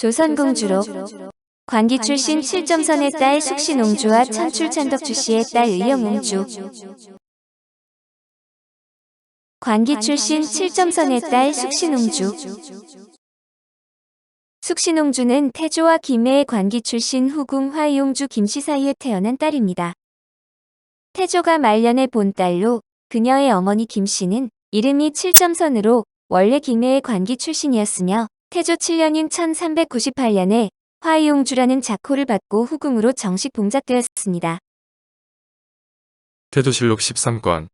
조선공주로 관기 출신 7점선의 딸 숙신옹주와 천출찬덕 주씨의 딸 의영옹주. 관기 출신 7점선의 딸 숙신옹주. 숙신옹주는 태조와 김해의 관기 출신 후궁 화이옹주 김씨 사이에 태어난 딸입니다. 태조가 말년에 본 딸로 그녀의 어머니 김씨는 이름이 7점선으로 원래 김해의 관기 출신이었으며 태조 7년인 1398년에 화이옹주라는 자코를 받고 후궁으로 정식 봉작되었습니다. 태조실록 13권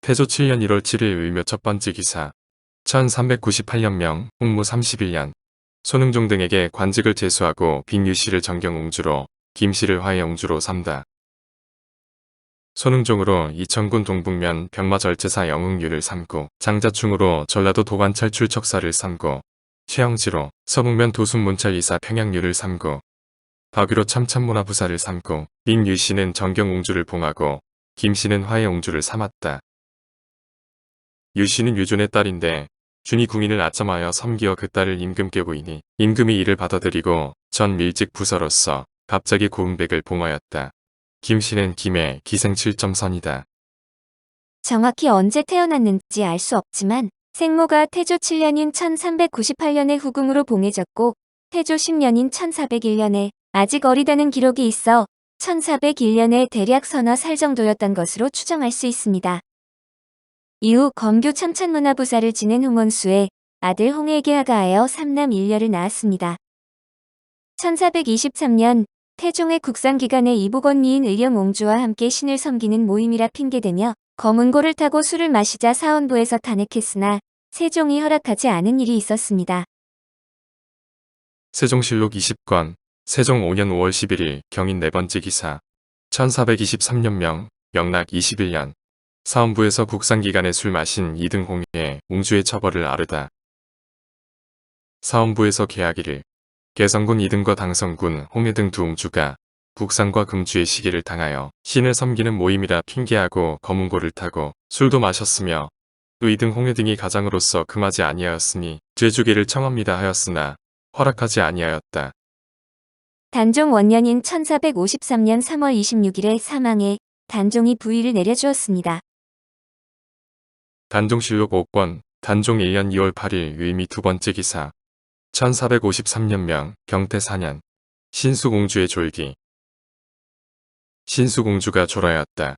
태조 7년 1월 7일 의묘 첫 번째 기사 1398년명 홍무 31년 손흥종 등에게 관직을 제수하고 빅유씨를 정경옹주로 김씨를 화이옹주로 삼다. 손흥종으로 이천군 동북면 병마절제사 영흥유를 삼고 장자충으로 전라도 도관찰 출척사를 삼고 최영지로 서북면 도순문찰이사 평양유를 삼고 박유로 참참문화부사를 삼고 빅유씨는 정경옹주를 봉하고 김씨는 화이옹주를 삼았다. 유씨는 유존의 딸인데 준이 궁인을 아첨하여 섬기어 그 딸을 임금께 보이니 임금이 이를 받아들이고 전 밀직 부서로서 갑자기 고흥백을 봉하였다. 김씨는 김해 기생 7점선이다. 정확히 언제 태어났는지 알 수 없지만 생모가 태조 7년인 1398년에 후궁으로 봉해졌고 태조 10년인 1401년에 아직 어리다는 기록이 있어 1401년에 대략 서너 살 정도였던 것으로 추정할 수 있습니다. 이후 검교 참찬문화부사를 지낸 홍원수의 아들 홍에게 하가하여 3남 1녀를 낳았습니다. 1423년 태종의 국상기간에 이복언니인 의령옹주와 함께 신을 섬기는 모임이라 핑계대며 검은고를 타고 술을 마시자 사원부에서 탄핵했으나 세종이 허락하지 않은 일이 있었습니다. 세종실록 20권 세종 5년 5월 11일 경인 네 번째 기사 1423년명 영락 21년 사원부에서 국상기간에 술 마신 이등홍의 옹주의 처벌을 아르다. 사원부에서 계하기를 개성군 이등과 당성군 홍해 등 두 옹주가 국상과 금주의 시기를 당하여 신을 섬기는 모임이라 핑계하고 검은고를 타고 술도 마셨으며 또 이등 홍해 등이 가장으로서 금하지 아니하였으니 죄주기를 청합니다 하였으나 허락하지 아니하였다. 단종 원년인 1453년 3월 26일에 사망해 단종이 부위를 내려주었습니다. 단종실록 5권 단종 1년 2월 8일 유임이 두 번째 기사 1453년명 경태 4년 신수공주의 졸기 신수공주가 졸하였다.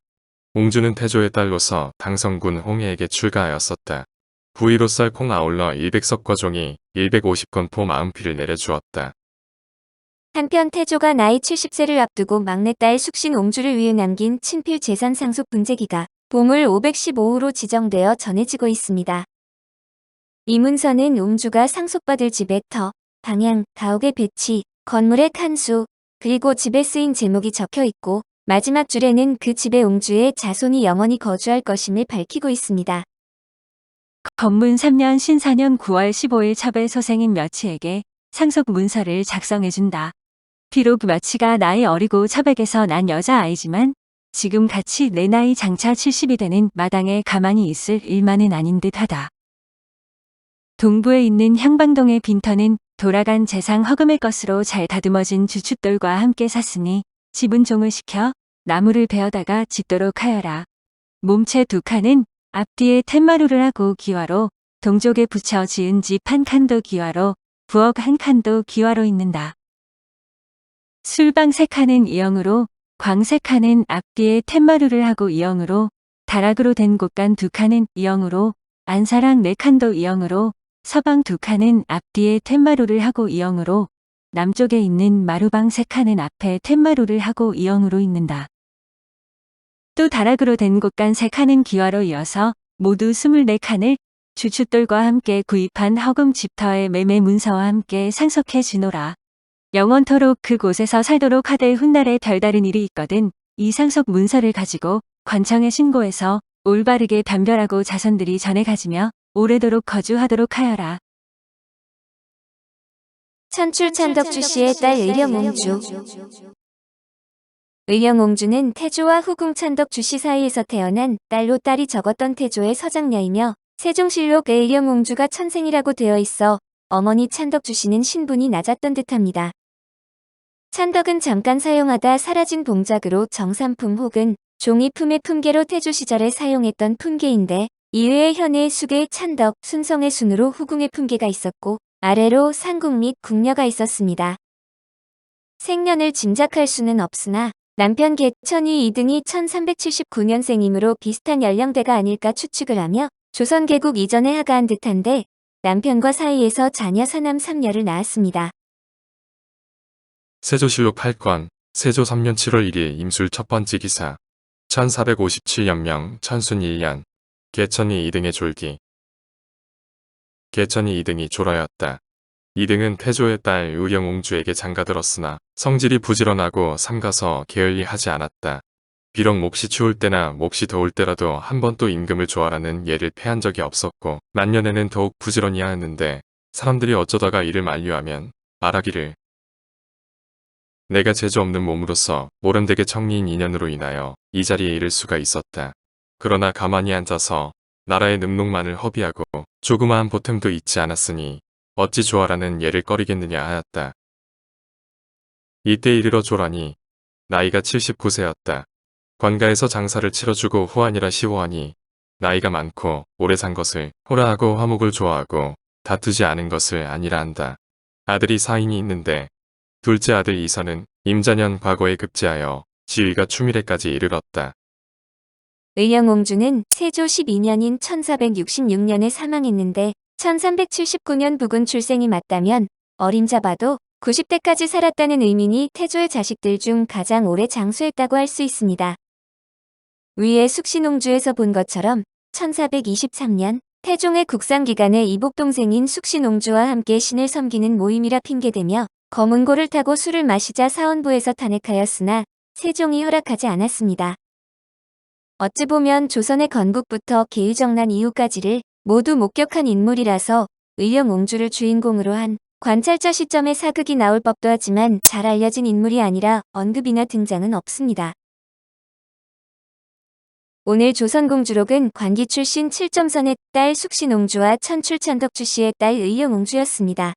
옹주는 태조의 딸로서 당성군 홍해에게 출가하였었다. 부위로 쌀콩 아울러 100석과 종이 150건 포 40피를 내려주었다. 한편 태조가 나이 70세를 앞두고 막내딸 숙신옹주를 위해 남긴 친필 재산 상속 분재기가 보물 515호로 지정되어 전해지고 있습니다. 이 문서는 옹주가 상속받을 집의 터, 방향, 가옥의 배치, 건물의 칸수, 그리고 집에 쓰인 제목이 적혀 있고 마지막 줄에는 그 집의 옹주의 자손이 영원히 거주할 것임을 밝히고 있습니다. 건문 3년 신사년 9월 15일 첩의 소생인 묘치에게 상속 문서를 작성해준다. 비록 묘치가 나이 어리고 첩에게서 난 여자아이지만 지금 같이 내 나이 장차 70이 되는 마당에 가만히 있을 일만은 아닌 듯하다. 동부에 있는 향방동의 빈터는 돌아간 재상 허금의 것으로 잘 다듬어진 주춧돌과 함께 샀으니 집은 종을 시켜 나무를 베어다가 짓도록 하여라. 몸체 두 칸은 앞뒤에 툇마루를 하고 기와로 동족에 붙여 지은 집 한 칸도 기와로 부엌 한 칸도 기와로 있는다. 술방 세 칸은 이영으로 광 세 칸은 앞뒤에 툇마루를 하고 이영으로 다락으로 된 곳간 두 칸은 이영으로 안사랑 네 칸도 이영으로 서방 두 칸은 앞뒤에 툇마루를 하고 이영으로 남쪽에 있는 마루방 세 칸은 앞에 툇마루를 하고 이영으로 있는다. 또 다락으로 된 곳간 세 칸은 기와로 이어서 모두 24칸을 주춧돌과 함께 구입한 허금 집터의 매매 문서와 함께 상속해 주노라. 영원토록 그곳에서 살도록 하되 훗날에 별다른 일이 있거든 이 상속 문서를 가지고 관청에 신고해서 올바르게 변별하고 자손들이 전해 가지며 오래도록 거주하도록 하여라. 천출찬덕 주씨의 딸 의령옹주. 의령옹주는 태조와 후궁 찬덕 주씨 사이에서 태어난 딸로 딸이 적었던 태조의 서장녀이며 세종실록에 의령옹주가 천생이라고 되어 있어 어머니 찬덕주 씨는 신분이 낮았던 듯합니다. 찬덕은 잠깐 사용하다 사라진 봉작으로 정삼품 혹은 종이품의 품계로 태조 시절에 사용했던 품계인데 이외에 현의 수계의 찬덕, 순성의 순으로 후궁의 품계가 있었고 아래로 상궁 및 궁녀가 있었습니다. 생년을 짐작할 수는 없으나 남편 개천이 2등이 1379년생이므로 비슷한 연령대가 아닐까 추측을 하며 조선 개국 이전에 하가한 듯한데 남편과 사이에서 자녀 사남 3녀를 낳았습니다. 세조실록 8권 세조 3년 7월 1일 임술 첫 번째 기사 1457년명 천순 1년 개천이 2등의 졸기 개천이 2등이 졸하였다. 2등은 태조의 딸 의령옹주에게 장가들었으나 성질이 부지런하고 삼가서 게을리하지 않았다. 비록 몹시 추울 때나 몹시 더울 때라도 한 번도 임금을 조아라는 예를 패한 적이 없었고 만년에는 더욱 부지런히 하였는데 사람들이 어쩌다가 이를 만류하면 말하기를 내가 재주 없는 몸으로서 모름되게 청리인 인연으로 인하여 이 자리에 이를 수가 있었다. 그러나 가만히 앉아서 나라의 능록만을 허비하고 조그마한 보탬도 잊지 않았으니 어찌 조아라는 예를 꺼리겠느냐 하였다. 이때 이르러 조라니 나이가 79세였다. 관가에서 장사를 치러주고 후한이라 시호하니 나이가 많고 오래 산 것을 호라하고 화목을 좋아하고 다투지 않은 것을 아니라 한다. 아들이 4인이 있는데 둘째 아들 이선은 임자년 과거에 급제하여 지위가 추미래까지 이르렀다. 의령옹주는 세조 12년인 1466년에 사망했는데 1379년 부군 출생이 맞다면 어림잡아도 90대까지 살았다는 의미니 태조의 자식들 중 가장 오래 장수했다고 할 수 있습니다. 위에 숙신옹주에서 본 것처럼 1423년 태종의 국상기간에 이복 동생인 숙신옹주와 함께 신을 섬기는 모임이라 핑계대며 검은고를 타고 술을 마시자 사원부에서 탄핵하였으나 세종이 허락하지 않았습니다. 어찌 보면 조선의 건국부터 계유정난 이후까지를 모두 목격한 인물이라서 의령옹주를 주인공으로 한 관찰자 시점의 사극이 나올 법도 하지만 잘 알려진 인물이 아니라 언급이나 등장은 없습니다. 오늘 조선공주록은 관기 출신 7점선의 딸 숙신옹주와 천출 찬덕주 씨의 딸 의령옹주였습니다.